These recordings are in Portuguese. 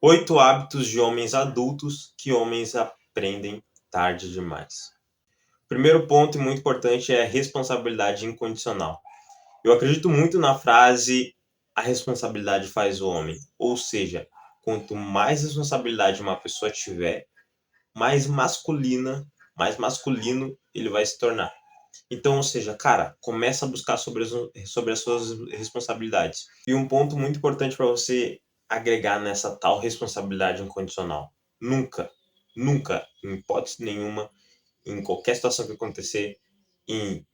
8 hábitos de homens adultos que homens aprendem tarde demais. Primeiro ponto e muito importante é a responsabilidade incondicional. Eu acredito muito na frase a responsabilidade faz o homem. Ou seja, quanto mais responsabilidade uma pessoa tiver, mais masculino ele vai se tornar. Então, ou seja, cara, começa a buscar sobre as suas responsabilidades. E um ponto muito importante para você agregar nessa tal responsabilidade incondicional. Nunca, nunca, em hipótese nenhuma, em qualquer situação que acontecer, em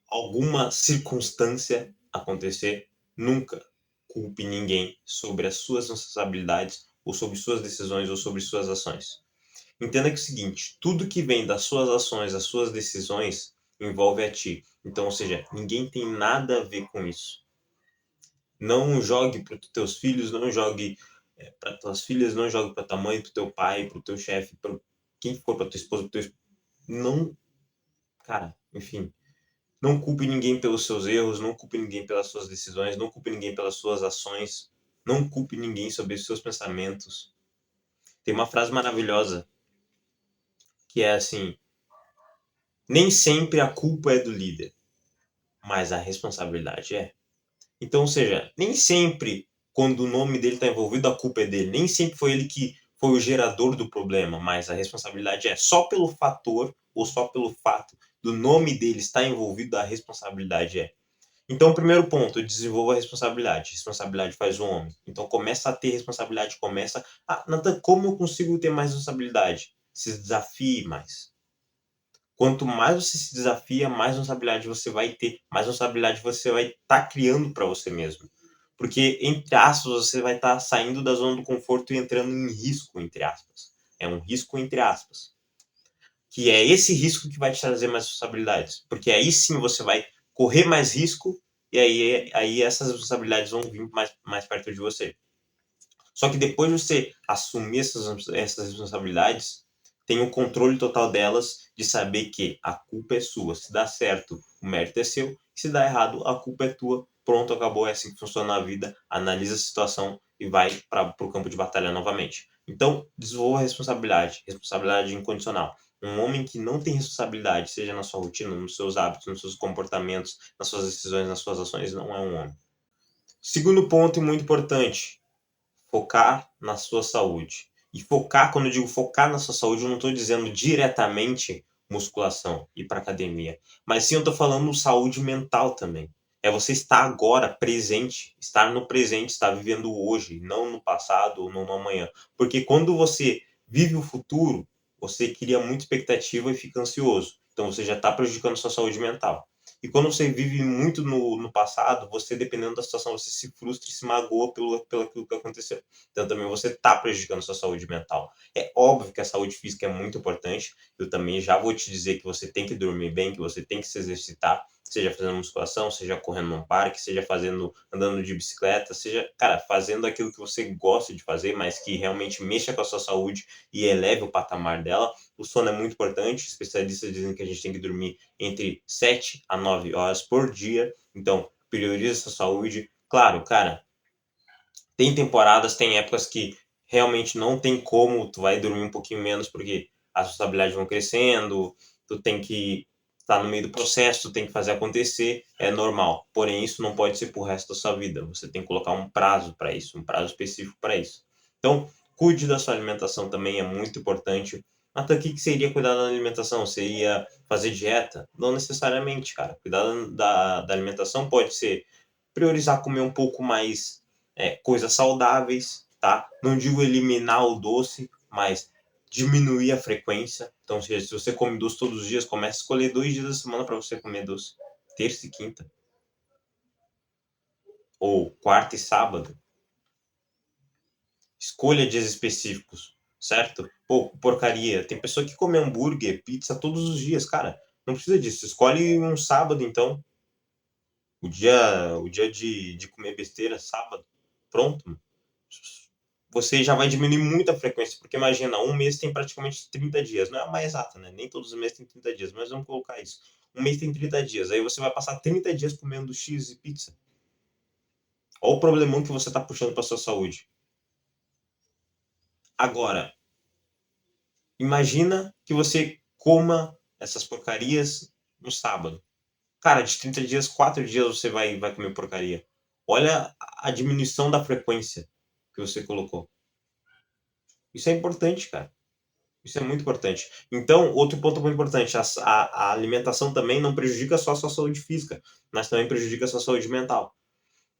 alguma circunstância acontecer, nunca culpe ninguém sobre as suas responsabilidades ou sobre suas decisões ou sobre suas ações. Entenda que é o seguinte, tudo que vem das suas ações, das suas decisões, envolve a ti. Então, ou seja, ninguém tem nada a ver com isso. Não jogue para os teus filhos, não jogue para tuas filhas, não jogue para tua mãe, para o teu pai, para o teu chefe, para quem for, para tua esposa, para teu esposo. Não, cara, enfim. Não culpe ninguém pelos seus erros, não culpe ninguém pelas suas decisões, não culpe ninguém pelas suas ações, não culpe ninguém sobre os seus pensamentos. Tem uma frase maravilhosa que é assim: nem sempre a culpa é do líder, mas a responsabilidade é. Então, ou seja, nem sempre quando o nome dele está envolvido a culpa é dele, nem sempre foi ele que foi o gerador do problema, mas a responsabilidade é só pelo fator ou só pelo fato do nome dele estar envolvido, a responsabilidade é. Então, primeiro ponto, desenvolva a responsabilidade. Responsabilidade faz o homem. Então, começa a ter responsabilidade, começa... Ah, Nathan, como eu consigo ter mais responsabilidade? Se desafie mais. Quanto mais você se desafia, mais responsabilidade você vai ter, mais responsabilidade você vai estar criando para você mesmo. Porque, entre aspas, você vai estar saindo da zona do conforto e entrando em risco, entre aspas. É um risco, entre aspas. Que é esse risco que vai te trazer mais responsabilidades. Porque aí sim você vai correr mais risco e aí essas responsabilidades vão vir mais perto de você. Só que depois de você assumir essas responsabilidades, tem o controle total delas de saber que a culpa é sua. Se dá certo, o mérito é seu. Se dá errado, a culpa é tua. Pronto, acabou. É assim que funciona a vida. Analisa a situação e vai para o campo de batalha novamente. Então, desenvolva a responsabilidade incondicional. Um homem que não tem responsabilidade, seja na sua rotina, nos seus hábitos, nos seus comportamentos, nas suas decisões, nas suas ações, não é um homem. Segundo ponto e muito importante, focar na sua saúde. E focar, quando eu digo focar na sua saúde, eu não estou dizendo diretamente musculação, ir para academia. Mas sim eu estou falando saúde mental também. É você estar agora presente, estar no presente, estar vivendo hoje, não no passado ou não no amanhã. Porque quando você vive o futuro, você cria muita expectativa e fica ansioso. Então você já está prejudicando a sua saúde mental. E quando você vive muito no passado, você, dependendo da situação, você se frustra e se magoa pelo aquilo que aconteceu. Então também você está prejudicando a sua saúde mental. É óbvio que a saúde física é muito importante. Eu também já vou te dizer que você tem que dormir bem, que você tem que se exercitar, seja fazendo musculação, seja correndo num parque, seja andando de bicicleta, seja, cara, fazendo aquilo que você gosta de fazer, mas que realmente mexa com a sua saúde e eleve o patamar dela. O sono é muito importante. Especialistas dizem que a gente tem que dormir entre 7 a 9 horas por dia. Então, prioriza a sua saúde. Claro, cara, tem temporadas, tem épocas que realmente não tem como, tu vai dormir um pouquinho menos porque as responsabilidades vão crescendo, tu tem que estar no meio do processo, tu tem que fazer acontecer, é normal. Porém, isso não pode ser pro resto da sua vida. Você tem que colocar um prazo para isso, um prazo específico para isso. Então, cuide da sua alimentação também, é muito importante. Até o que seria cuidar da alimentação? Seria fazer dieta? Não necessariamente, cara. Cuidar da alimentação pode ser priorizar comer um pouco mais coisas saudáveis, tá? Não digo eliminar o doce, mas diminuir a frequência. Então, se você come doce todos os dias, comece a escolher 2 dias da semana para você comer doce. Terça e quinta. Ou quarta e sábado. Escolha dias específicos, certo? Pô, porcaria. Tem pessoa que come hambúrguer, pizza todos os dias, cara. Não precisa disso. Escolhe um sábado, então. O dia de comer besteira, sábado. Pronto. Você já vai diminuir muito a frequência, porque imagina, um mês tem praticamente 30 dias, não é uma exata, né? Nem todos os meses tem 30 dias, mas vamos colocar isso. Um mês tem 30 dias, aí você vai passar 30 dias comendo X e pizza. Olha o problemão que você está puxando para sua saúde. Agora, imagina que você coma essas porcarias no sábado. Cara, de 30 dias, 4 dias você vai comer porcaria. Olha a diminuição da frequência que você colocou. Isso é importante, cara. Isso é muito importante. Então, outro ponto muito importante, a alimentação também não prejudica só a sua saúde física, mas também prejudica a sua saúde mental.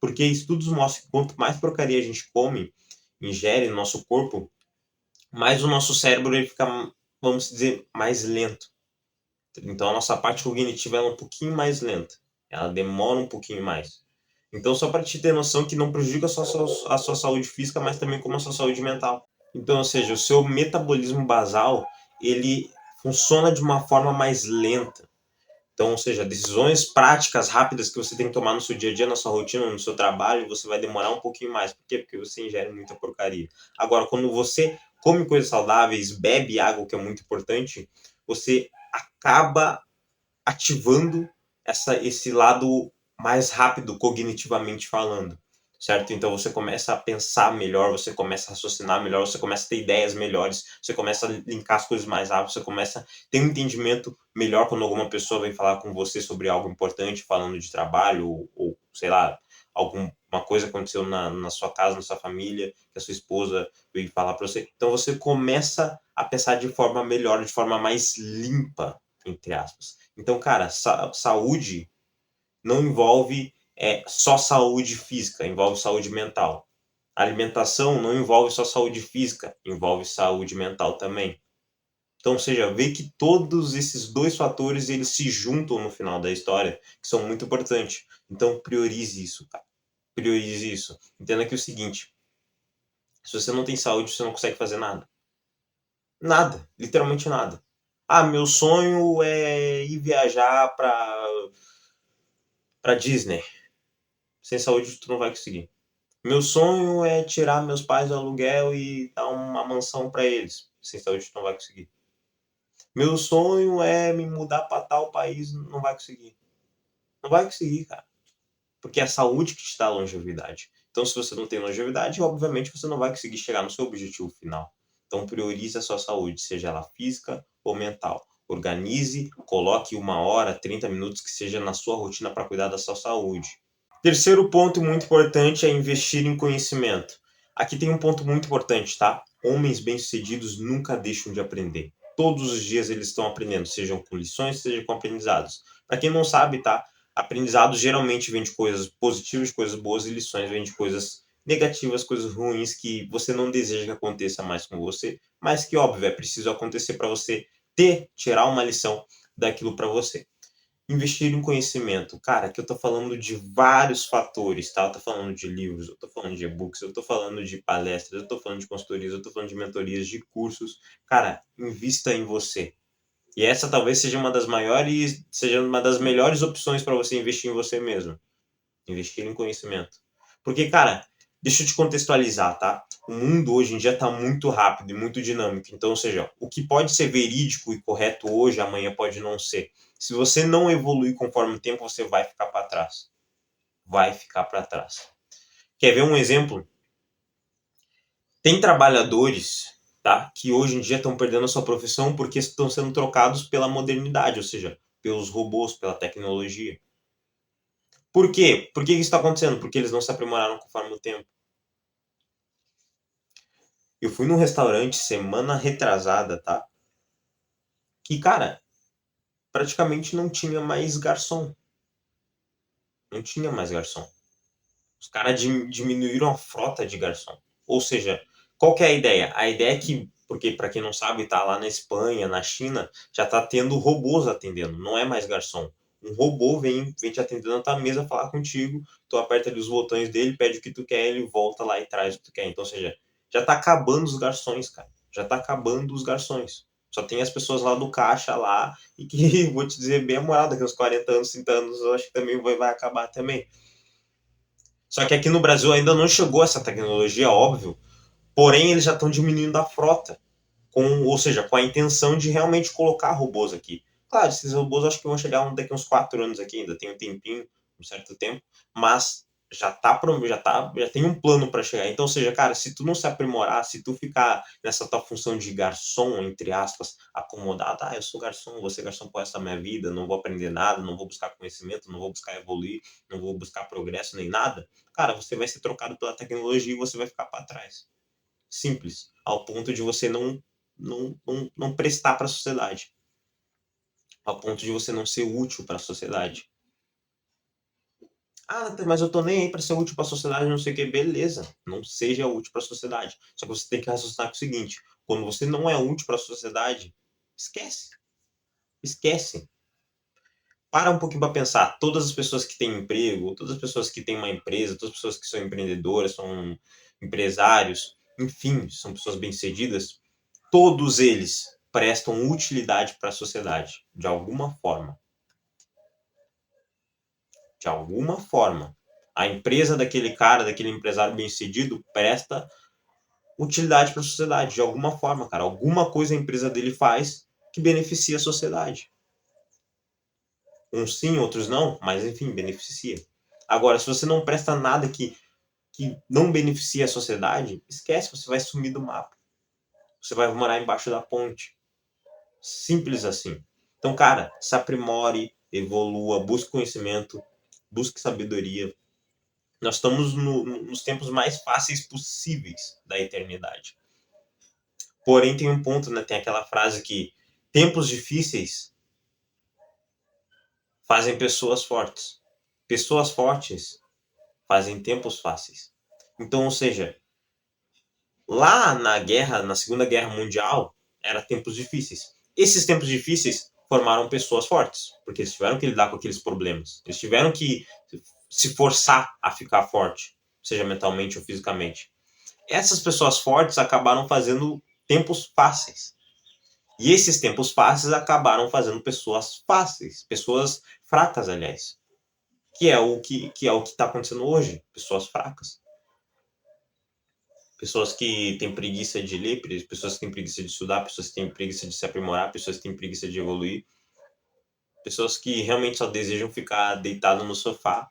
Porque estudos mostram que quanto mais porcaria a gente come, ingere no nosso corpo, mais o nosso cérebro ele fica, vamos dizer, mais lento. Então a nossa parte cognitiva é um pouquinho mais lenta. Ela demora um pouquinho mais. Então, só para te ter noção que não prejudica só a sua saúde física, mas também como a sua saúde mental. Então, ou seja, o seu metabolismo basal, ele funciona de uma forma mais lenta. Então, ou seja, decisões práticas, rápidas que você tem que tomar no seu dia a dia, na sua rotina, no seu trabalho, você vai demorar um pouquinho mais. Por quê? Porque você ingere muita porcaria. Agora, quando você come coisas saudáveis, bebe água, que é muito importante, você acaba ativando esse lado mais rápido cognitivamente falando, certo? Então você começa a pensar melhor, você começa a raciocinar melhor, você começa a ter ideias melhores, você começa a linkar as coisas mais rápido, você começa a ter um entendimento melhor quando alguma pessoa vem falar com você sobre algo importante, falando de trabalho ou sei lá, alguma coisa aconteceu na sua casa, na sua família, que a sua esposa veio falar para você. Então você começa a pensar de forma melhor, de forma mais limpa, entre aspas. Então, cara, saúde não envolve só saúde física, envolve saúde mental. Alimentação não envolve só saúde física, envolve saúde mental também. Então, ou seja, vê que todos esses dois fatores eles se juntam no final da história, que são muito importantes. Então, priorize isso, cara. Priorize isso. Entenda que é o seguinte, se você não tem saúde, você não consegue fazer nada. Nada, literalmente nada. Ah, meu sonho é ir viajar para Disney. Sem saúde tu não vai conseguir. Meu sonho é tirar meus pais do aluguel e dar uma mansão para eles. Sem saúde tu não vai conseguir. Meu sonho é me mudar para tal país, não vai conseguir. Não vai conseguir, cara. Porque é a saúde que te dá longevidade. Então, se você não tem longevidade, obviamente você não vai conseguir chegar no seu objetivo final. Então, priorize a sua saúde, seja ela física ou mental. Organize, coloque 1 hora, 30 minutos que seja na sua rotina para cuidar da sua saúde. Terceiro ponto muito importante é investir em conhecimento. Aqui tem um ponto muito importante, tá? Homens bem-sucedidos nunca deixam de aprender. Todos os dias eles estão aprendendo, sejam com lições, seja com aprendizados. Para quem não sabe, tá? Aprendizado geralmente vem de coisas positivas, coisas boas, e lições vêm de coisas negativas, coisas ruins que você não deseja que aconteça mais com você, mas que, óbvio, é preciso acontecer para você tirar uma lição daquilo para você. Investir em conhecimento. Cara, aqui eu tô falando de vários fatores, tá? Eu tô falando de livros, eu tô falando de e-books, eu tô falando de palestras, eu tô falando de consultorias, eu tô falando de mentorias, de cursos. Cara, invista em você. E essa talvez seja uma das maiores, seja uma das melhores opções para você investir em você mesmo. Investir em conhecimento. Porque, cara, deixa eu te contextualizar, tá? O mundo hoje em dia está muito rápido e muito dinâmico. Então, ou seja, o que pode ser verídico e correto hoje, amanhã pode não ser. Se você não evoluir conforme o tempo, você vai ficar para trás. Vai ficar para trás. Quer ver um exemplo? Tem trabalhadores, tá, que hoje em dia estão perdendo a sua profissão porque estão sendo trocados pela modernidade, ou seja, pelos robôs, pela tecnologia. Por quê? Por que isso está acontecendo? Porque eles não se aprimoraram conforme o tempo. Eu fui num restaurante semana retrasada, tá? Que, cara, praticamente não tinha mais garçom. Não tinha mais garçom. Os caras diminuíram a frota de garçom. Ou seja, qual que é a ideia? A ideia é que, porque para quem não sabe, tá lá na Espanha, na China, já tá tendo robôs atendendo, não é mais garçom. Um robô vem te atendendo na tua mesa falar contigo, tu aperta ali os botões dele, pede o que tu quer, ele volta lá e traz o que tu quer. Então, ou seja, já tá acabando os garçons, cara. Já tá acabando os garçons. Só tem as pessoas lá do caixa lá, e que, vou te dizer bem a moral, daqui uns 40 anos, 30 anos, eu acho que também vai acabar também. Só que aqui no Brasil ainda não chegou essa tecnologia, óbvio, porém eles já estão diminuindo a frota, ou seja, com a intenção de realmente colocar robôs aqui. Claro, esses robôs acho que vão chegar daqui uns 4 anos aqui, ainda tem um tempinho, um certo tempo, mas já tem um plano para chegar. Então, ou seja, cara, se tu não se aprimorar, se tu ficar nessa tua função de garçom, entre aspas, acomodado, eu sou garçom, vou ser garçom pro resto da minha vida, não vou aprender nada, não vou buscar conhecimento, não vou buscar evoluir, não vou buscar progresso nem nada, cara, você vai ser trocado pela tecnologia e você vai ficar para trás. Simples, ao ponto de você não prestar para a sociedade, ao ponto de você não ser útil para a sociedade. Mas eu tô nem aí para ser útil para a sociedade, não sei o que. Beleza, não seja útil para a sociedade. Só que você tem que raciocinar com o seguinte: quando você não é útil para a sociedade, esquece. Esquece. Para um pouquinho para pensar. Todas as pessoas que têm emprego, todas as pessoas que têm uma empresa, todas as pessoas que são empreendedoras, são empresários, enfim, são pessoas bem-sucedidas, todos eles prestam utilidade para a sociedade, de alguma forma. De alguma forma. A empresa daquele cara, daquele empresário bem-sucedido, presta utilidade para a sociedade, de alguma forma, cara. Alguma coisa a empresa dele faz que beneficia a sociedade. Uns sim, outros não, mas enfim, beneficia. Agora, se você não presta nada que não beneficia a sociedade, esquece, você vai sumir do mapa. Você vai morar embaixo da ponte. Simples assim. Então, cara, se aprimore, evolua, busque conhecimento, busque sabedoria. Nós estamos nos tempos mais fáceis possíveis da eternidade. Porém, tem um ponto, né? Tem aquela frase que tempos difíceis fazem pessoas fortes. Pessoas fortes fazem tempos fáceis. Então, ou seja, lá na Segunda Guerra Mundial, era tempos difíceis. Esses tempos difíceis formaram pessoas fortes, porque eles tiveram que lidar com aqueles problemas. Eles tiveram que se forçar a ficar forte, seja mentalmente ou fisicamente. Essas pessoas fortes acabaram fazendo tempos fáceis. E esses tempos fáceis acabaram fazendo pessoas fáceis, pessoas fracas, aliás. Que é o que está acontecendo hoje, pessoas fracas. Pessoas que têm preguiça de ler, pessoas que têm preguiça de estudar, pessoas que têm preguiça de se aprimorar, pessoas que têm preguiça de evoluir, pessoas que realmente só desejam ficar deitado no sofá,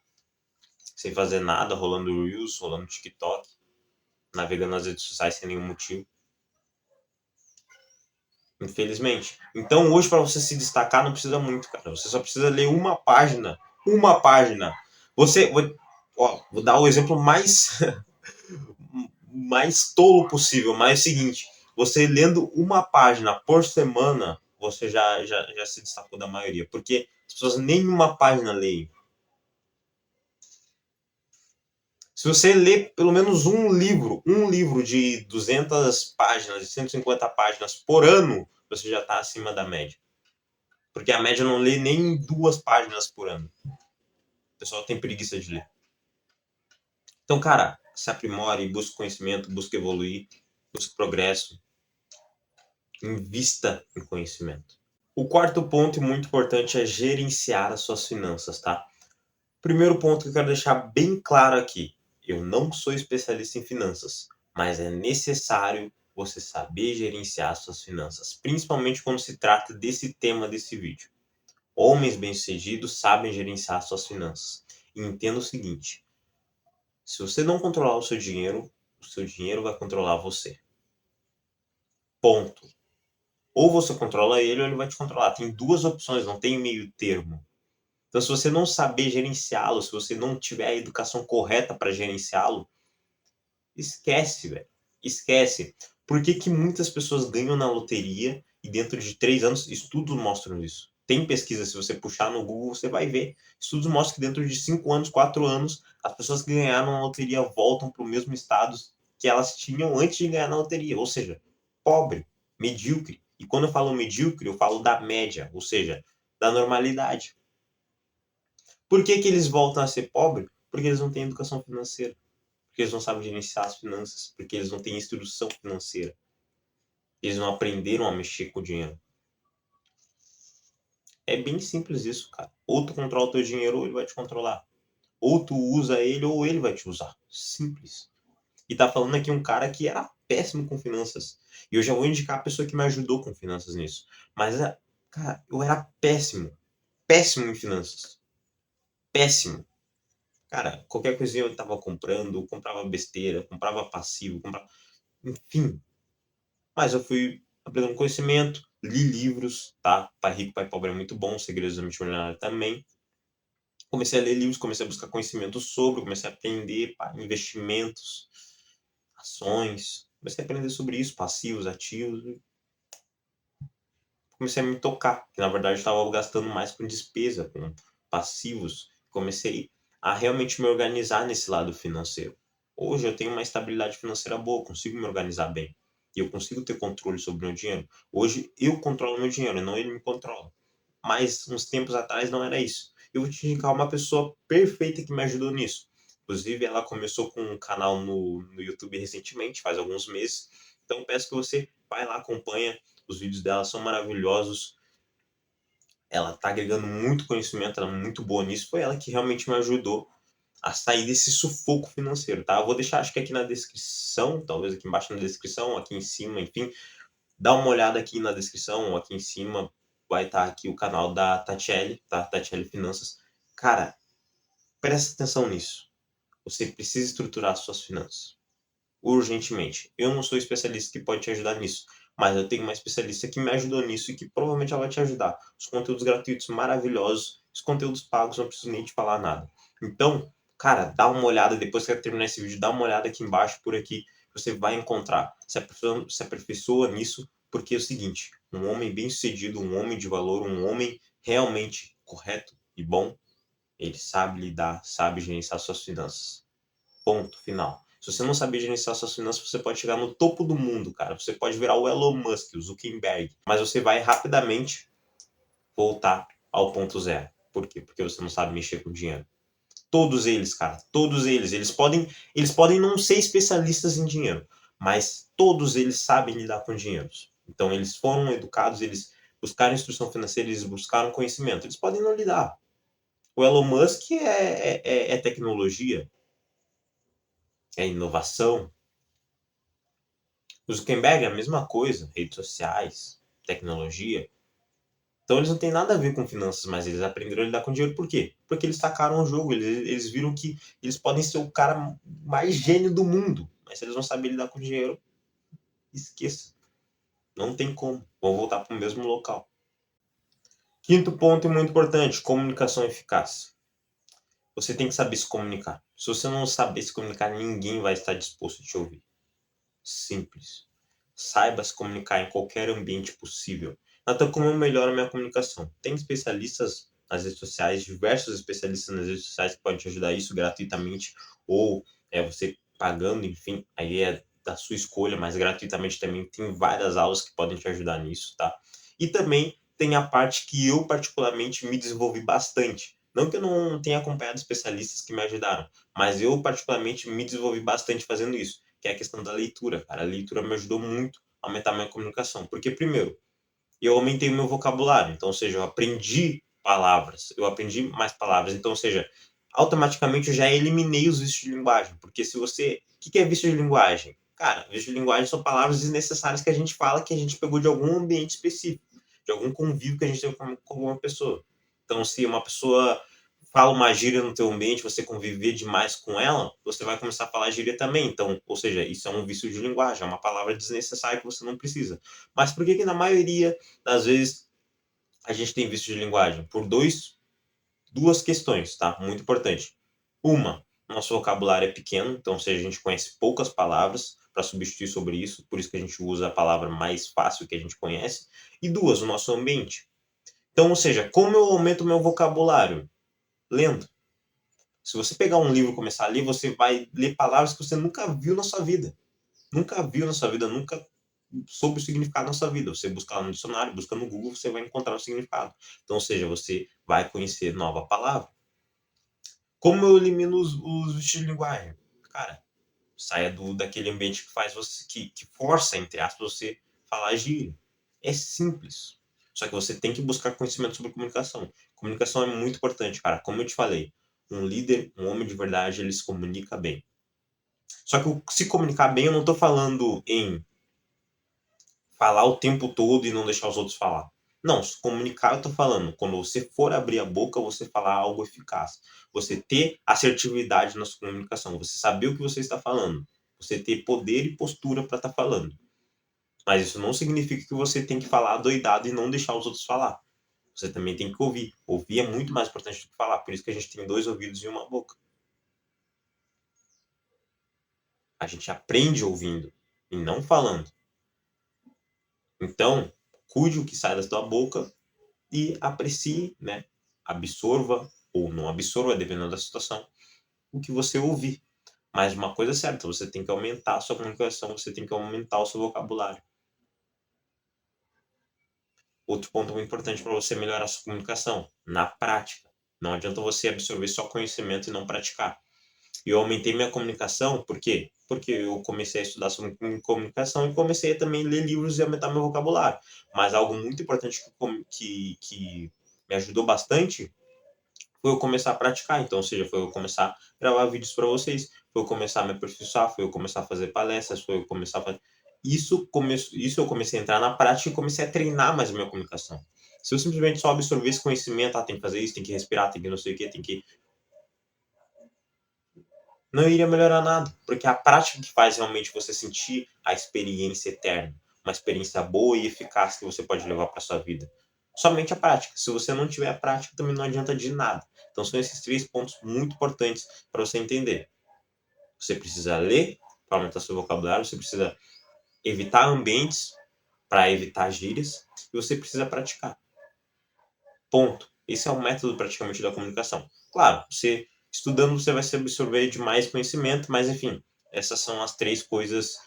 sem fazer nada, rolando Reels, rolando TikTok, navegando nas redes sociais sem nenhum motivo. Infelizmente. Então, hoje, para você se destacar, não precisa muito, cara. Você só precisa ler uma página. Uma página. Vou dar o exemplo mais tolo possível, mas é o seguinte: você lendo uma página por semana, você já se destacou da maioria. Porque as pessoas nem uma página leem. Se você lê pelo menos um livro de 200 páginas, de 150 páginas por ano, você já está acima da média. Porque a média não lê nem 2 páginas por ano. O pessoal tem preguiça de ler. Então, cara, se aprimore, busque conhecimento, busque evoluir, busque progresso. Invista em conhecimento. O quarto ponto, e muito importante, é gerenciar as suas finanças, tá? Primeiro ponto que eu quero deixar bem claro aqui. Eu não sou especialista em finanças, mas é necessário você saber gerenciar as suas finanças, principalmente quando se trata desse tema desse vídeo. Homens bem-sucedidos sabem gerenciar suas finanças. E entenda o seguinte: se você não controlar o seu dinheiro vai controlar você. Ponto. Ou você controla ele ou ele vai te controlar. Tem duas opções, não tem meio termo. Então, se você não saber gerenciá-lo, se você não tiver a educação correta para gerenciá-lo, esquece, velho. Esquece. Por que que muitas pessoas ganham na loteria e dentro de 3 anos, estudos mostram isso. Tem pesquisa, se você puxar no Google, você vai ver. Estudos mostram que dentro de 5 anos, 4 anos, as pessoas que ganharam na loteria voltam para o mesmo estado que elas tinham antes de ganhar na loteria. Ou seja, pobre, medíocre. E quando eu falo medíocre, eu falo da média, ou seja, da normalidade. Por que que eles voltam a ser pobres? Porque eles não têm educação financeira. Porque eles não sabem gerenciar as finanças. Porque eles não têm instrução financeira. Eles não aprenderam a mexer com o dinheiro. É bem simples isso, cara. Ou tu controla o teu dinheiro ou ele vai te controlar. Ou tu usa ele ou ele vai te usar. Simples. E tá falando aqui um cara que era péssimo com finanças. E eu já vou indicar a pessoa que me ajudou com finanças nisso. Mas, cara, eu era péssimo. Péssimo em finanças. Péssimo. Cara, qualquer coisinha eu estava comprando, comprava besteira, comprava passivo, comprava enfim. Mas eu fui aprendendo conhecimento, li livros, tá? Pai Rico, Pai Pobre é muito bom, Segredos da Mente Milionária também. Comecei a ler livros, comecei a buscar conhecimento sobre, comecei a aprender investimentos, ações, comecei a aprender sobre isso, passivos, ativos, comecei a me tocar, que na verdade eu estava gastando mais com despesa, com passivos. Comecei a realmente me organizar nesse lado financeiro. Hoje eu tenho uma estabilidade financeira boa, consigo me organizar bem. E eu consigo ter controle sobre o meu dinheiro. Hoje eu controlo o meu dinheiro, não ele me controla. Mas uns tempos atrás não era isso. Eu vou te indicar uma pessoa perfeita que me ajudou nisso. Inclusive, ela começou com um canal no YouTube recentemente, faz alguns meses. Então, peço que você vai lá, acompanha. Os vídeos dela são maravilhosos. Ela tá agregando muito conhecimento, ela é muito boa nisso. Foi ela que realmente me ajudou a sair desse sufoco financeiro, tá? Eu vou deixar, acho que aqui na descrição, talvez aqui embaixo na descrição, aqui em cima, enfim, dá uma olhada aqui na descrição, aqui em cima vai estar aqui o canal da Tatiele, tá? Tatiele Finanças. Cara, presta atenção nisso. Você precisa estruturar suas finanças urgentemente. Eu não sou especialista que pode te ajudar nisso, mas eu tenho uma especialista que me ajudou nisso e que provavelmente ela vai te ajudar. Os conteúdos gratuitos maravilhosos, os conteúdos pagos não preciso nem te falar nada. Então, cara, dá uma olhada, depois que eu terminar esse vídeo, dá uma olhada aqui embaixo, por aqui, você vai encontrar. Se aperfeiçoa nisso, porque é o seguinte, um homem bem-sucedido, um homem de valor, um homem realmente correto e bom, ele sabe lidar, sabe gerenciar suas finanças. Ponto final. Se você não saber gerenciar suas finanças, você pode chegar no topo do mundo, cara. Você pode virar o Elon Musk, o Zuckerberg. Mas você vai rapidamente voltar ao ponto zero. Por quê? Porque você não sabe mexer com dinheiro. Todos eles, cara, todos eles. Eles podem não ser especialistas em dinheiro, mas todos eles sabem lidar com dinheiro. Então, eles foram educados, eles buscaram instrução financeira, eles buscaram conhecimento. Eles podem não lidar. O Elon Musk é tecnologia, é inovação. O Zuckerberg é a mesma coisa, redes sociais, tecnologia. Então eles não têm nada a ver com finanças, mas eles aprenderam a lidar com dinheiro por quê? Porque eles tacaram o jogo, eles viram que eles podem ser o cara mais gênio do mundo, mas se eles não saberem lidar com dinheiro, esqueça. Não tem como. Vão voltar para o mesmo local. Quinto ponto e muito importante, comunicação eficaz. Você tem que saber se comunicar. Se você não saber se comunicar, ninguém vai estar disposto a te ouvir. Simples. Saiba se comunicar em qualquer ambiente possível. Até como eu melhoro a minha comunicação. Tem especialistas nas redes sociais, diversos especialistas nas redes sociais que podem te ajudar isso gratuitamente, ou você pagando, enfim, aí é da sua escolha, mas gratuitamente também tem várias aulas que podem te ajudar nisso, tá? E também tem a parte que eu particularmente me desenvolvi bastante. Não que eu não tenha acompanhado especialistas que me ajudaram, mas eu particularmente me desenvolvi bastante fazendo isso, que é a questão da leitura, cara. A leitura me ajudou muito a aumentar a minha comunicação. Porque, primeiro, eu aumentei o meu vocabulário. Então, ou seja, eu aprendi palavras, eu aprendi mais palavras. Então, ou seja, automaticamente eu já eliminei os vícios de linguagem. Porque se você. O que é vício de linguagem? Cara, vício de linguagem são palavras desnecessárias que a gente fala que a gente pegou de algum ambiente específico, de algum convívio que a gente teve com alguma pessoa. Então, se uma pessoa fala uma gíria no teu ambiente, você conviver demais com ela, você vai começar a falar gíria também. Então, ou seja, isso é um vício de linguagem, é uma palavra desnecessária que você não precisa. Mas por que que na maioria das vezes a gente tem vício de linguagem? Por duas questões, tá? Muito importante. Uma, nosso vocabulário é pequeno, então, ou seja, a gente conhece poucas palavras para substituir sobre isso, por isso que a gente usa a palavra mais fácil que a gente conhece. E duas, o nosso ambiente. Então, ou seja, como eu aumento o meu vocabulário? Lendo. Se você pegar um livro e começar a ler, você vai ler palavras que você nunca viu na sua vida. Nunca viu na sua vida, nunca soube o significado na sua vida. Você buscar no dicionário, busca no Google, você vai encontrar o significado. Então, ou seja, você vai conhecer nova palavra. Como eu elimino os vícios de linguagem? Cara, saia daquele ambiente que faz você, que força, entre aspas, você falar gíria. É simples. Só que você tem que buscar conhecimento sobre comunicação. Comunicação é muito importante, cara. Como eu te falei, um líder, um homem de verdade, ele se comunica bem. Só que se comunicar bem, eu não estou falando em falar o tempo todo e não deixar os outros falar. Não, se comunicar eu tô falando, quando você for abrir a boca, você falar algo eficaz. Você ter assertividade na sua comunicação, você saber o que você está falando, você ter poder e postura para estar falando. Mas isso não significa que você tem que falar doidado e não deixar os outros falar. Você também tem que ouvir. Ouvir é muito mais importante do que falar, por isso que a gente tem 2 ouvidos e uma boca. A gente aprende ouvindo e não falando. Então, cuide o que sai da sua boca e aprecie, né? Absorva ou não absorva, dependendo da situação, o que você ouvir. Mas uma coisa é certa, você tem que aumentar a sua comunicação, você tem que aumentar o seu vocabulário. Outro ponto muito importante para você melhorar a sua comunicação, na prática. Não adianta você absorver só conhecimento e não praticar. E eu aumentei minha comunicação, por quê? Porque eu comecei a estudar sobre comunicação e comecei a também ler livros e aumentar meu vocabulário. Mas algo muito importante que me ajudou bastante foi eu começar a praticar. Então, ou seja, foi eu começar a gravar vídeos para vocês, foi eu começar a me aperfeiçoar, foi eu começar a fazer palestras, foi eu começar a fazer... Isso eu comecei a entrar na prática e comecei a treinar mais a minha comunicação. Se eu simplesmente só absorver esse conhecimento, tem que fazer isso, tem que respirar, tem que não sei o que, tem que não iria melhorar nada, porque a prática que faz realmente você sentir a experiência eterna, uma experiência boa e eficaz que você pode levar para sua vida. Somente a prática. Se você não tiver a prática, também não adianta de nada. Então são esses 3 pontos muito importantes para você entender. Você precisa ler para aumentar seu vocabulário, você precisa evitar ambientes para evitar gírias e você precisa praticar. Ponto. Esse é o método praticamente da comunicação. Claro, você estudando você vai se absorver de mais conhecimento, mas enfim, essas são as 3 coisas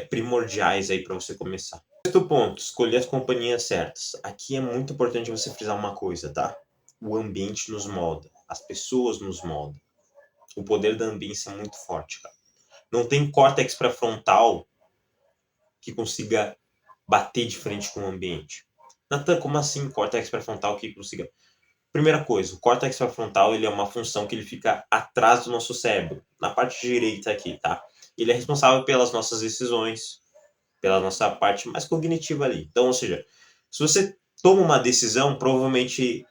primordiais aí para você começar. Sexto ponto, escolher as companhias certas. Aqui é muito importante você frisar uma coisa, tá? O ambiente nos molda, as pessoas nos moldam. O poder da ambiência é muito forte, cara. Não tem córtex pré-frontal que consiga bater de frente com o ambiente. Natan, como assim córtex pré-frontal que consiga? Primeira coisa, o córtex pré-frontal ele é uma função que ele fica atrás do nosso cérebro, na parte direita aqui, tá? Ele é responsável pelas nossas decisões, pela nossa parte mais cognitiva ali. Então, ou seja, se você toma uma decisão, provavelmente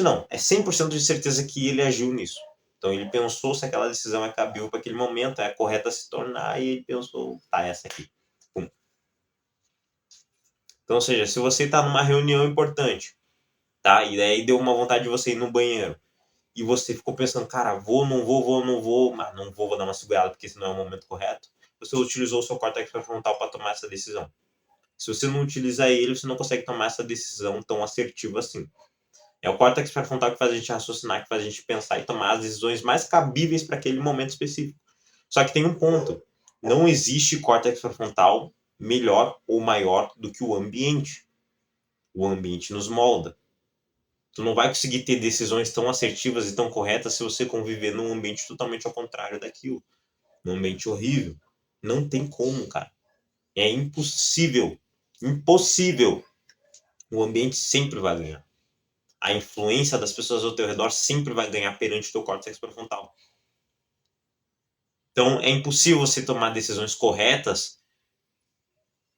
não, é 100% de certeza que ele agiu nisso. Então, ele pensou se aquela decisão é cabível para aquele momento, é correta a se tornar, e ele pensou, tá, essa aqui. Pum. Então, ou seja, se você está numa reunião importante, tá? E daí deu uma vontade de você ir no banheiro, e você ficou pensando, cara, mas não vou dar uma segurada porque esse não é o momento correto, você utilizou o seu córtex pré-frontal para tomar essa decisão. Se você não utilizar ele, você não consegue tomar essa decisão tão assertiva assim. É o córtex pré-frontal que faz a gente raciocinar, que faz a gente pensar e tomar as decisões mais cabíveis para aquele momento específico. Só que tem um ponto. Não existe córtex pré-frontal melhor ou maior do que o ambiente. O ambiente nos molda. Tu não vai conseguir ter decisões tão assertivas e tão corretas se você conviver num ambiente totalmente ao contrário daquilo. Num ambiente horrível. Não tem como, cara. É impossível. Impossível. O ambiente sempre vai ganhar. A influência das pessoas ao teu redor sempre vai ganhar perante o teu córtex pré-frontal. Então, é impossível você tomar decisões corretas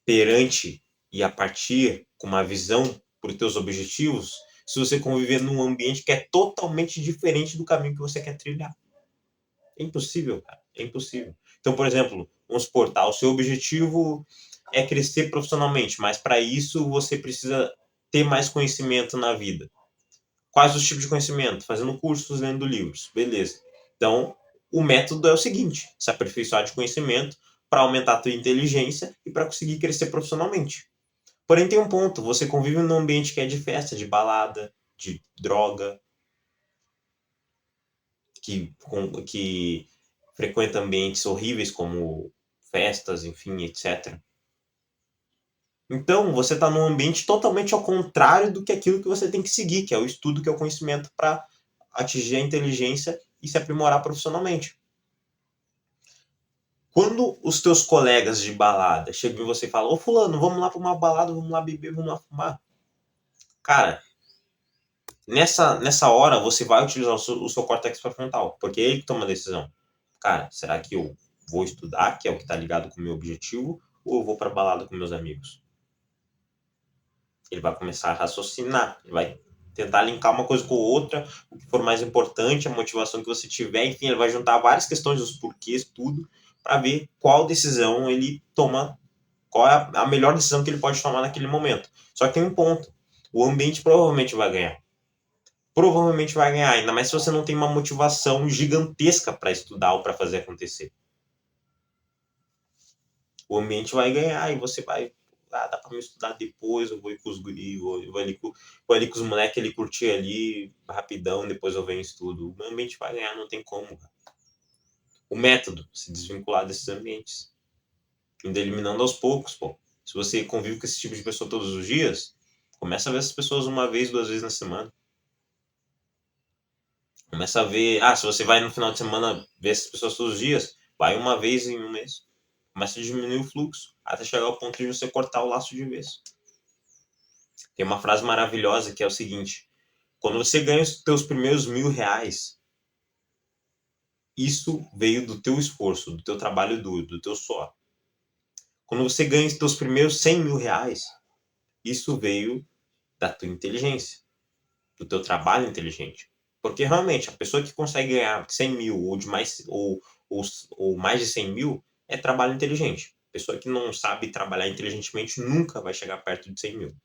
perante e a partir com uma visão para os teus objetivos se você conviver num ambiente que é totalmente diferente do caminho que você quer trilhar. É impossível, cara. É impossível. Então, por exemplo, vamos supor, tá, o seu objetivo é crescer profissionalmente, mas para isso você precisa ter mais conhecimento na vida. Quais os tipos de conhecimento? Fazendo cursos, lendo livros. Beleza. Então, o método é o seguinte: se aperfeiçoar de conhecimento para aumentar a tua inteligência e para conseguir crescer profissionalmente. Porém, tem um ponto: você convive num ambiente que é de festa, de balada, de droga, que frequenta ambientes horríveis como festas, enfim, etc. Então, você está num ambiente totalmente ao contrário do que aquilo que você tem que seguir, que é o estudo, que é o conhecimento para atingir a inteligência e se aprimorar profissionalmente. Quando os teus colegas de balada chegam em você e falam, ô fulano, vamos lá para uma balada, vamos lá beber, vamos lá fumar. Cara, nessa hora você vai utilizar o seu córtex pré-frontal, porque é ele que toma a decisão. Cara, será que eu vou estudar, que é o que está ligado com o meu objetivo, ou eu vou para balada com meus amigos? Ele vai começar a raciocinar, ele vai tentar linkar uma coisa com outra, o que for mais importante, a motivação que você tiver, enfim, ele vai juntar várias questões, os porquês, tudo, para ver qual decisão ele toma, qual é a melhor decisão que ele pode tomar naquele momento. Só que tem um ponto, o ambiente provavelmente vai ganhar. Provavelmente vai ganhar, ainda mais se você não tem uma motivação gigantesca para estudar ou para fazer acontecer. O ambiente vai ganhar e você vai, dá pra me estudar depois, eu vou ir com os guri, vou ali com os moleques ali curtir ali, rapidão, depois eu venho e estudo. O ambiente vai ganhar, não tem como, cara. O método, se desvincular desses ambientes. Indo eliminando aos poucos, pô. Se você convive com esse tipo de pessoa todos os dias, começa a ver essas pessoas uma vez, 2 vezes na semana. Começa a ver, se você vai no final de semana ver essas pessoas todos os dias, vai uma vez em um mês. Começa a diminuir o fluxo, até chegar ao ponto de você cortar o laço de vez. Tem uma frase maravilhosa que é o seguinte: quando você ganha os teus primeiros R$ 1.000, isso veio do teu esforço, do teu trabalho duro, do teu suor. Quando você ganha os teus primeiros R$ 100.000, isso veio da tua inteligência, do teu trabalho inteligente. Porque realmente a pessoa que consegue ganhar 100 mil ou, de mais, ou mais de 100 mil é trabalho inteligente. A pessoa que não sabe trabalhar inteligentemente nunca vai chegar perto de 100 mil.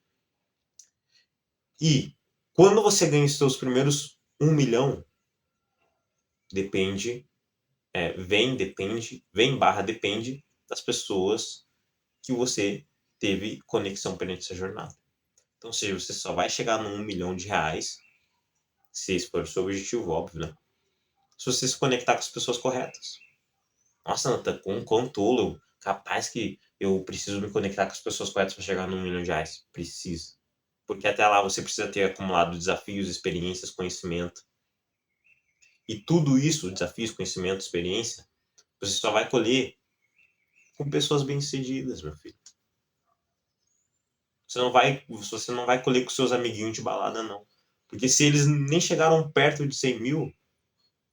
E quando você ganha os seus primeiros 1 milhão, depende das pessoas que você teve conexão perante essa jornada. Então, ou seja, você só vai chegar no 1 milhão de reais, se esse for o seu objetivo, óbvio, né? Se você se conectar com as pessoas corretas. Nossa, Nathan, quão tolo, capaz que eu preciso me conectar com as pessoas corretas para chegar no 1 milhão de reais. Precisa. Porque até lá você precisa ter acumulado desafios, experiências, conhecimento. E tudo isso, desafios, conhecimento, experiência, você só vai colher com pessoas bem-sucedidas, meu filho. Você não vai colher com seus amiguinhos de balada, não. Porque se eles nem chegaram perto de 100 mil,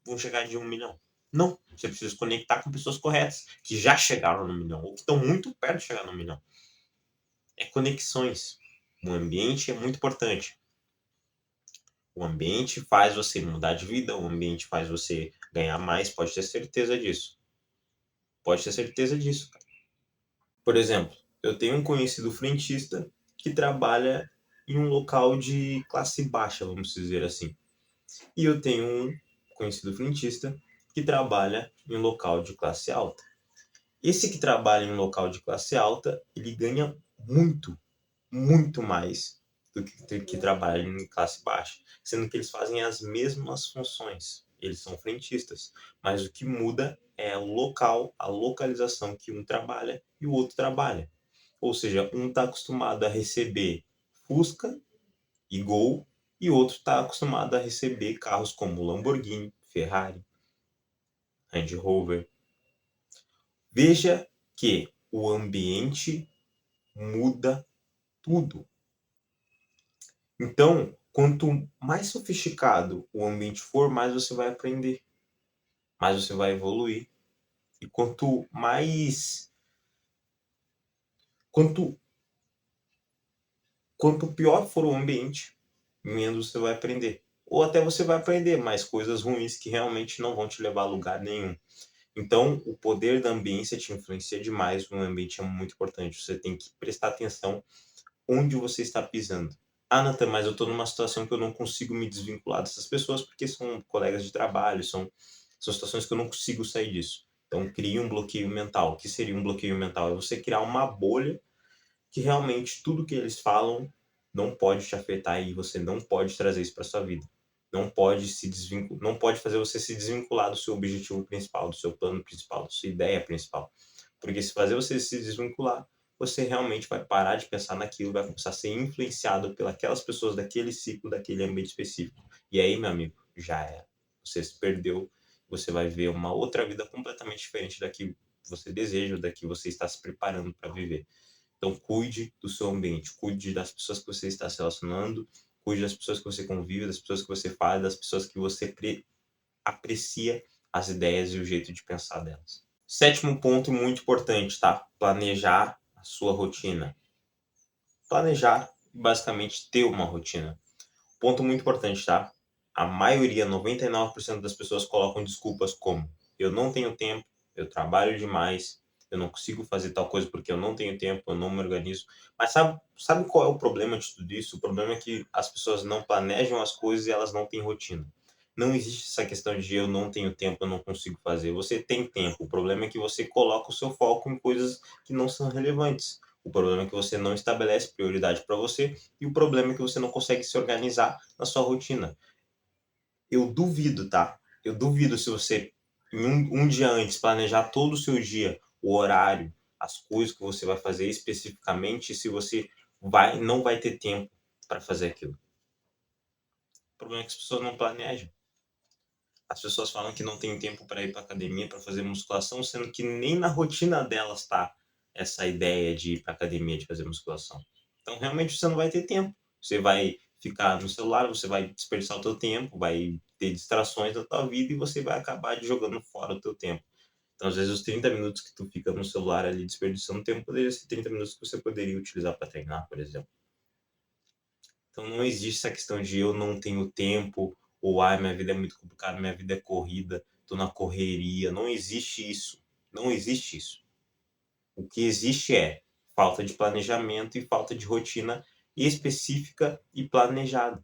vão chegar de 1 milhão. Não, você precisa se conectar com pessoas corretas, que já chegaram no milhão, ou que estão muito perto de chegar no milhão. É conexões. O ambiente é muito importante. O ambiente faz você mudar de vida, o ambiente faz você ganhar mais, pode ter certeza disso. Pode ter certeza disso, cara. Por exemplo, eu tenho um conhecido frentista que trabalha em um local de classe baixa, vamos dizer assim. E eu tenho um conhecido frentista que trabalha em um local de classe alta. Esse que trabalha em um local de classe alta, ele ganha muito, muito mais do que trabalha em classe baixa, sendo que eles fazem as mesmas funções. Eles são frentistas, mas o que muda é o local, a localização que um trabalha e o outro trabalha. Ou seja, um está acostumado a receber Fusca e Gol, e o outro está acostumado a receber carros como Lamborghini, Ferrari, Range Rover. Veja que o ambiente muda tudo. Então, quanto mais sofisticado o ambiente for, mais você vai aprender, mais você vai evoluir. E quanto pior for o ambiente, menos você vai aprender. Ou até você vai aprender mais coisas ruins que realmente não vão te levar a lugar nenhum. Então, o poder da ambiência te influencia demais. O ambiente é muito importante. Você tem que prestar atenção onde você está pisando. Nathan, mas eu estou numa situação que eu não consigo me desvincular dessas pessoas porque são colegas de trabalho, são situações que eu não consigo sair disso. Então, crie um bloqueio mental. O que seria um bloqueio mental? É você criar uma bolha que realmente tudo que eles falam não pode te afetar e você não pode trazer isso para sua vida. Não pode fazer você se desvincular do seu objetivo principal, do seu plano principal, da sua ideia principal. Porque se fazer você se desvincular, você realmente vai parar de pensar naquilo, vai começar a ser influenciado pelas pessoas daquele ciclo, daquele ambiente específico. E aí, meu amigo, já era. Você se perdeu, você vai ver uma outra vida completamente diferente da que você deseja, da que você está se preparando para viver. Então, cuide do seu ambiente, cuide das pessoas que você está se relacionando, cuide das pessoas que você convive, das pessoas que você fala, das pessoas que você aprecia as ideias e o jeito de pensar delas. 7º ponto muito importante, tá? Planejar a sua rotina. Planejar e basicamente ter uma rotina. Ponto muito importante, tá? A maioria, 99% das pessoas colocam desculpas como: eu não tenho tempo, eu trabalho demais, eu não consigo fazer tal coisa porque eu não tenho tempo, eu não me organizo. Mas sabe qual é o problema de tudo isso? O problema é que as pessoas não planejam as coisas e elas não têm rotina. Não existe essa questão de eu não tenho tempo, eu não consigo fazer. Você tem tempo. O problema é que você coloca o seu foco em coisas que não são relevantes. O problema é que você não estabelece prioridade para você e o problema é que você não consegue se organizar na sua rotina. Eu duvido, tá? Eu duvido se você, em um dia antes, planejar todo o seu dia, o horário, as coisas que você vai fazer especificamente, se você não vai ter tempo para fazer aquilo. O problema é que as pessoas não planejam. As pessoas falam que não tem tempo para ir para academia, para fazer musculação, sendo que nem na rotina delas está essa ideia de ir para academia, de fazer musculação. Então, realmente, você não vai ter tempo. Você vai ficar no celular, você vai desperdiçar o teu tempo, vai ter distrações da tua vida e você vai acabar jogando fora o teu tempo. Então, às vezes, os 30 minutos que tu fica no celular ali desperdiçando tempo, poderia ser 30 minutos que você poderia utilizar para treinar, por exemplo. Então não existe essa questão de eu não tenho tempo, ou ai, minha vida é muito complicada, minha vida é corrida, tô na correria. Não existe isso. Não existe isso. O que existe é falta de planejamento e falta de rotina específica e planejada.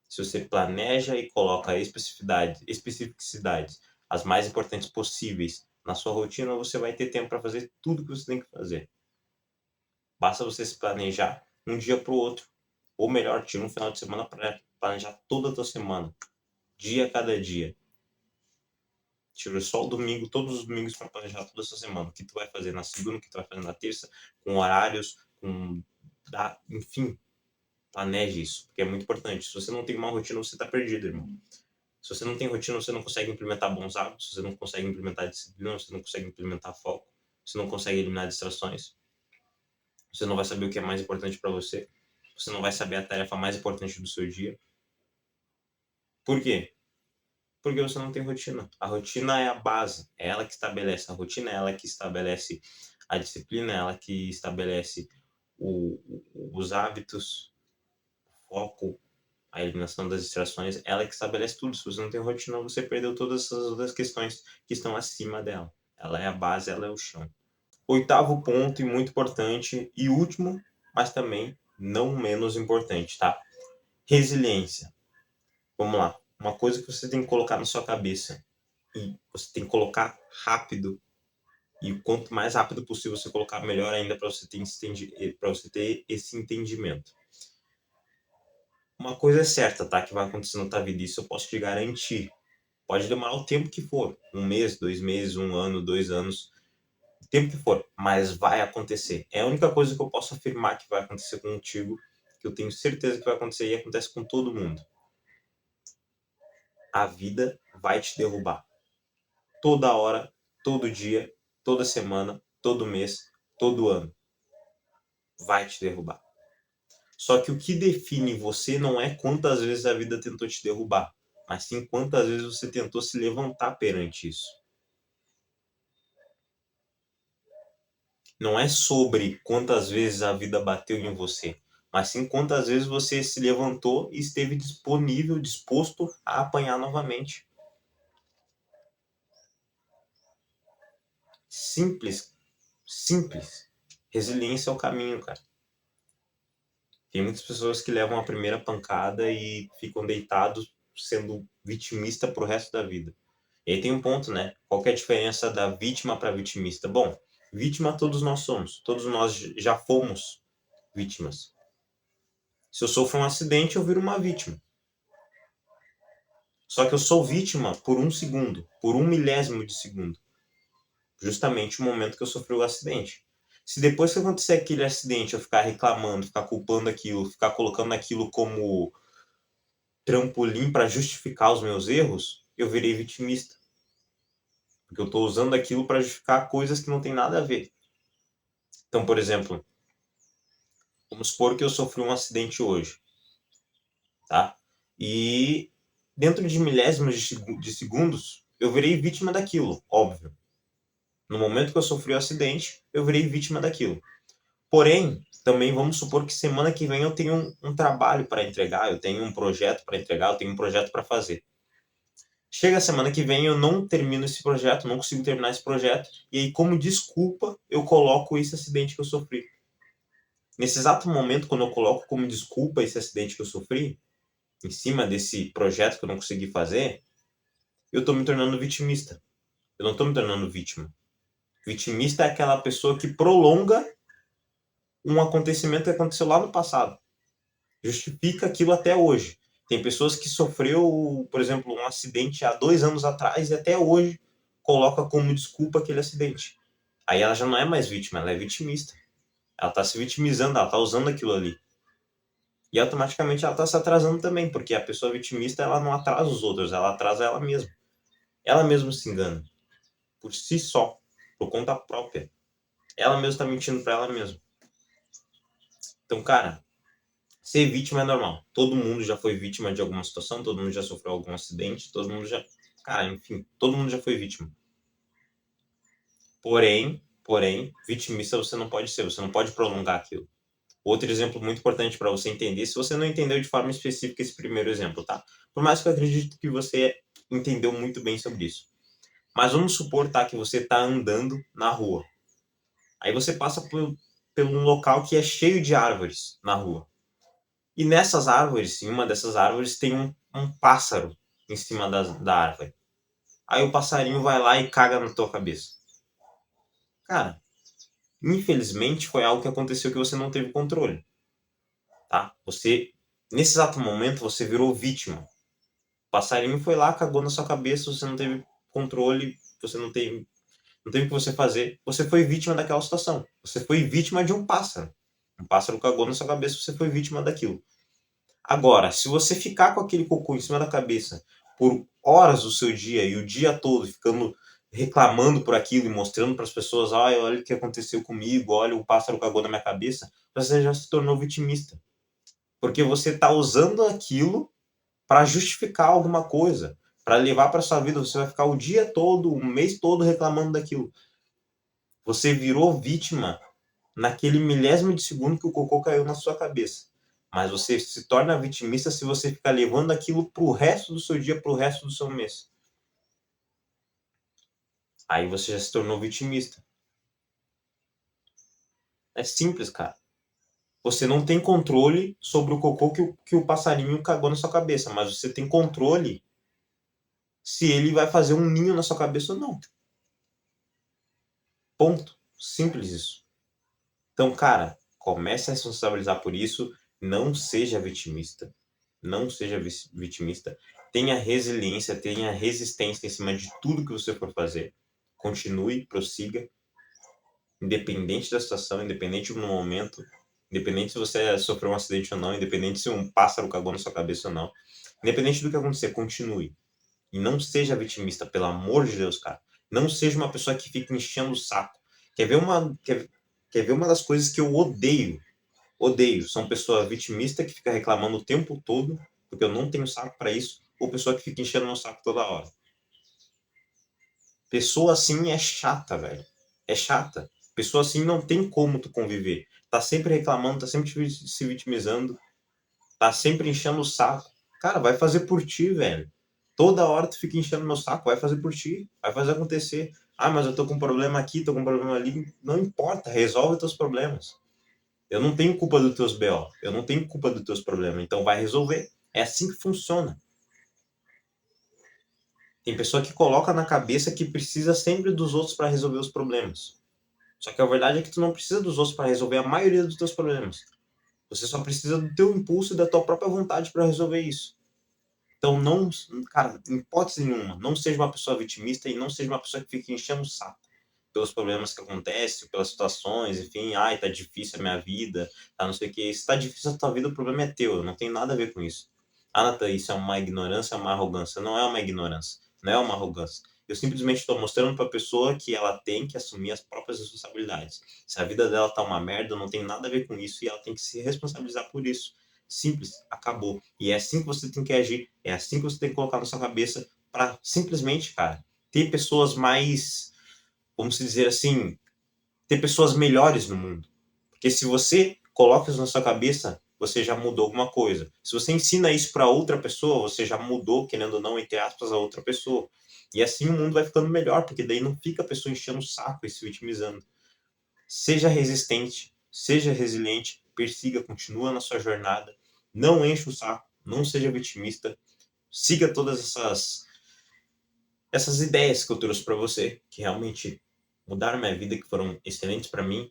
Se você planeja e coloca especificidades, as mais importantes possíveis na sua rotina, você vai ter tempo para fazer tudo que você tem que fazer. Basta você se planejar um dia para o outro. Ou melhor, tira um final de semana para planejar toda a tua semana, dia a cada dia. Tira só o domingo, todos os domingos para planejar toda essa semana. O que tu vai fazer na segunda, o que tu vai fazer na terça, com horários, enfim, planeje isso, porque é muito importante. Se você não tem uma rotina, você está perdido, irmão. Se você não tem rotina, você não consegue implementar bons hábitos, você não consegue implementar disciplina, você não consegue implementar foco, você não consegue eliminar distrações, você não vai saber o que é mais importante para você, você não vai saber a tarefa mais importante do seu dia. Por quê? Porque você não tem rotina. A rotina é a base, é ela que estabelece a rotina, é ela que estabelece a disciplina, é ela que estabelece os hábitos, o foco, a eliminação das distrações, ela que estabelece tudo. Se você não tem rotina, você perdeu todas essas outras questões que estão acima dela. Ela é a base, ela é o chão. Oitavo ponto, e muito importante, e último, mas também não menos importante, tá? Resiliência. Vamos lá. Uma coisa que você tem que colocar na sua cabeça e você tem que colocar rápido. E quanto mais rápido possível você colocar, melhor ainda para você ter esse entendimento. Uma coisa é certa, tá? Que vai acontecer na tua vida, isso eu posso te garantir. Pode demorar o tempo que for, 1 mês, 2 meses, 1 ano, 2 anos, o tempo que for, mas vai acontecer. É a única coisa que eu posso afirmar que vai acontecer contigo, que eu tenho certeza que vai acontecer e acontece com todo mundo. A vida vai te derrubar. Toda hora, todo dia, toda semana, todo mês, todo ano. Vai te derrubar. Só que o que define você não é quantas vezes a vida tentou te derrubar, mas sim quantas vezes você tentou se levantar perante isso. Não é sobre quantas vezes a vida bateu em você, mas sim quantas vezes você se levantou e esteve disponível, disposto a apanhar novamente. Simples, simples. Resiliência é o caminho, cara. Tem muitas pessoas que levam a primeira pancada e ficam deitados sendo vitimista pro resto da vida. E aí tem um ponto, né? Qual que é a diferença da vítima para vitimista? Bom, vítima todos nós somos. Todos nós já fomos vítimas. Se eu sofro um acidente, eu viro uma vítima. Só que eu sou vítima por 1 segundo, por 1 milésimo de segundo. Justamente o momento que eu sofri o acidente. Se depois que acontecer aquele acidente eu ficar reclamando, ficar culpando aquilo, ficar colocando aquilo como trampolim para justificar os meus erros, eu virei vitimista. Porque eu estou usando aquilo para justificar coisas que não tem nada a ver. Então, por exemplo, vamos supor que eu sofri um acidente hoje, tá? E dentro de milésimos de segundos, eu virei vítima daquilo, óbvio. No momento que eu sofri o acidente, eu virei vítima daquilo. Porém, Também vamos supor que semana que vem eu tenho um trabalho para entregar, eu tenho um projeto para entregar, eu tenho um projeto para fazer. Chega a semana que vem, eu não termino esse projeto, não consigo terminar esse projeto, e aí, como desculpa, eu coloco esse acidente que eu sofri. Nesse exato momento, quando eu coloco como desculpa esse acidente que eu sofri, em cima desse projeto que eu não consegui fazer, eu estou me tornando vitimista. Eu não estou me tornando vítima. Vitimista é aquela pessoa que prolonga um acontecimento que aconteceu lá no passado. Justifica aquilo até hoje. Tem pessoas que sofreu, por exemplo, um acidente há 2 anos atrás e até hoje coloca como desculpa aquele acidente. Aí ela já não é mais vítima, ela é vitimista. Ela está se vitimizando, ela está usando aquilo ali. E automaticamente ela está se atrasando também, porque a pessoa vitimista ela não atrasa os outros, ela atrasa ela mesma. Ela mesma se engana, por si só, por conta própria. Ela mesma está mentindo para ela mesma. Então, cara, ser vítima é normal. Todo mundo já foi vítima de alguma situação, todo mundo já sofreu algum acidente, todo mundo já. Cara, enfim, todo mundo já foi vítima. Porém, vitimista você não pode ser, você não pode prolongar aquilo. Outro exemplo muito importante para você entender, se você não entendeu de forma específica esse primeiro exemplo, tá? Por mais que eu acredite que você entendeu muito bem sobre isso. Mas vamos supor, tá, que você tá andando na rua. Aí você passa por um local que é cheio de árvores na rua. E nessas árvores, em uma dessas árvores, tem um pássaro em cima da árvore. Aí o passarinho vai lá e caga na tua cabeça. Cara, infelizmente foi algo que aconteceu que você não teve controle, tá? Nesse exato momento, você virou vítima. O passarinho foi lá, cagou na sua cabeça, você não teve controle, você não teve o que você fazer. Você foi vítima daquela situação. Você foi vítima de um pássaro. Um pássaro cagou na sua cabeça, você foi vítima daquilo. Agora, se você ficar com aquele cocô em cima da cabeça por horas do seu dia e o dia todo ficando reclamando por aquilo e mostrando para as pessoas, olha o que aconteceu comigo, olha o pássaro cagou na minha cabeça, você já se tornou vitimista. Porque você está usando aquilo para justificar alguma coisa, para levar para sua vida, você vai ficar o dia todo, o mês todo reclamando daquilo. Você virou vítima naquele milésimo de segundo que o cocô caiu na sua cabeça. Mas você se torna vitimista se você ficar levando aquilo pro resto do seu dia, pro resto do seu mês. Aí você já se tornou vitimista. É simples, cara. Você não tem controle sobre o cocô que o passarinho cagou na sua cabeça, mas você tem controle se ele vai fazer um ninho na sua cabeça ou não. Ponto. Simples isso. Então, cara, comece a se responsabilizar por isso. Não seja vitimista. Não seja vitimista. Tenha resiliência, tenha resistência em cima de tudo que você for fazer. Continue, prossiga, independente da situação, independente do momento, independente se você sofreu um acidente ou não, independente se um pássaro cagou na sua cabeça ou não, independente do que acontecer, continue. E não seja vitimista, pelo amor de Deus, cara. Não seja uma pessoa que fica enchendo o saco. Quer ver uma das coisas que eu odeio? Odeio. São pessoas vitimistas que ficam reclamando o tempo todo, porque eu não tenho saco para isso, ou pessoa que fica enchendo meu saco toda hora. Pessoa assim é chata, velho. É chata. Pessoa assim não tem como tu conviver. Tá sempre reclamando, tá sempre se vitimizando, tá sempre enchendo o saco. Cara, vai fazer por ti, velho. Toda hora tu fica enchendo meu saco, vai fazer por ti, vai fazer acontecer. Ah, mas eu tô com um problema aqui, tô com um problema ali. Não importa, resolve teus problemas. Eu não tenho culpa dos teus BO, eu não tenho culpa dos teus problemas, então vai resolver. É assim que funciona. Tem pessoa que coloca na cabeça que precisa sempre dos outros para resolver os problemas. Só que a verdade é que tu não precisa dos outros para resolver a maioria dos teus problemas. Você só precisa do teu impulso e da tua própria vontade para resolver isso. Então não, cara, em hipótese nenhuma, não seja uma pessoa vitimista e não seja uma pessoa que fique enchendo o saco pelos problemas que acontecem, pelas situações, enfim, ai, tá difícil a minha vida, tá não sei o que. Se tá difícil a tua vida, o problema é teu, não tem nada a ver com isso. Ah, Nathan, isso é uma ignorância, é uma arrogância. Não é uma ignorância, não é uma arrogância. Eu simplesmente estou mostrando para a pessoa que ela tem que assumir as próprias responsabilidades. Se a vida dela tá uma merda, não tem nada a ver com isso e ela tem que se responsabilizar por isso. Simples, acabou. E é assim que você tem que agir, é assim que você tem que colocar na sua cabeça para simplesmente, cara, ter pessoas mais, vamos dizer assim, ter pessoas melhores no mundo. Porque se você Coloque isso na sua cabeça, você já mudou alguma coisa. Se você ensina isso para outra pessoa, você já mudou, querendo ou não, entre aspas, a outra pessoa. E assim o mundo vai ficando melhor, porque daí não fica a pessoa enchendo o saco e se vitimizando. Seja resistente, seja resiliente, persiga, continua na sua jornada, não enche o saco, não seja vitimista, siga todas essas ideias que eu trouxe para você, que realmente mudaram minha vida, que foram excelentes para mim,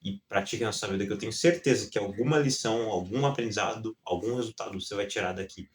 e pratique na sua vida, que eu tenho certeza que alguma lição, algum aprendizado, algum resultado você vai tirar daqui.